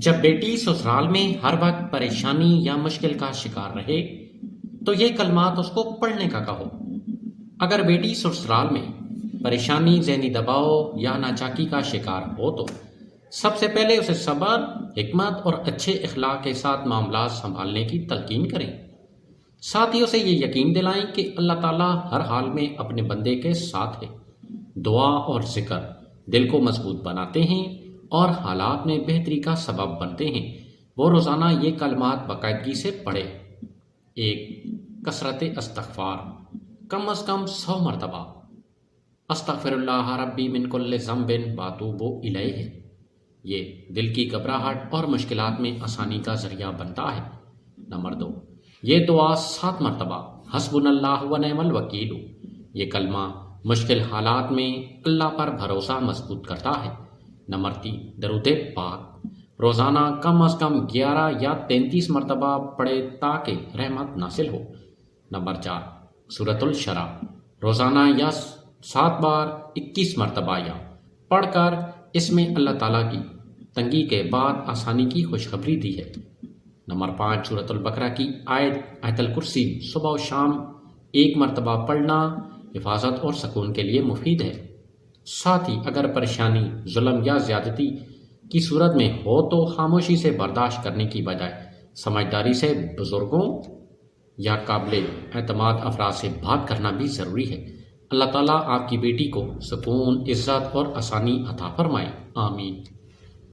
جب بیٹی سسرال میں ہر وقت پریشانی یا مشکل کا شکار رہے تو یہ کلمات اس کو پڑھنے کا کہو۔ اگر بیٹی سسرال میں پریشانی، ذہنی دباؤ یا ناچاکی کا شکار ہو تو سب سے پہلے اسے صبر، حکمت اور اچھے اخلاق کے ساتھ معاملات سنبھالنے کی تلقین کریں۔ ساتھ ہی اسے یہ یقین دلائیں کہ اللہ تعالیٰ ہر حال میں اپنے بندے کے ساتھ ہے۔ دعا اور ذکر دل کو مضبوط بناتے ہیں اور حالات میں بہتری کا سبب بنتے ہیں۔ وہ روزانہ یہ کلمات باقاعدگی سے پڑھے۔ 1. کثرت استغفار، کم از کم 100 مرتبہ۔ استغفر اللہ ربی من کل ذنب واتوب الیہ، یہ دل کی گھبراہٹ اور مشکلات میں آسانی کا ذریعہ بنتا ہے۔ نمبر 2. یہ دعا 7 مرتبہ، حسبنا اللہ و نعم الوکیل، یہ کلمہ مشکل حالات میں اللہ پر بھروسہ مضبوط کرتا ہے۔ نمبر 3. درود پاک، روزانہ کم از کم 11 یا 33 مرتبہ پڑھے تاکہ رحمت نازل ہو۔ نمبر 4. سورۃ الشرح، روزانہ یا 7 بار 21 مرتبہ یا پڑھ کر اس میں اللہ تعالیٰ کی تنگی کے بعد آسانی کی خوشخبری دی ہے۔ نمبر 5. سورۃ البقرہ کی آیت الکرسی صبح و شام 1 مرتبہ پڑھنا حفاظت اور سکون کے لیے مفید ہے۔ ساتھ ہی اگر پریشانی، ظلم یا زیادتی کی صورت میں ہو تو خاموشی سے برداشت کرنے کی بجائے سمجھداری سے بزرگوں یا قابل اعتماد افراد سے بات کرنا بھی ضروری ہے۔ اللہ تعالیٰ آپ کی بیٹی کو سکون، عزت اور آسانی عطا فرمائے۔ آمین۔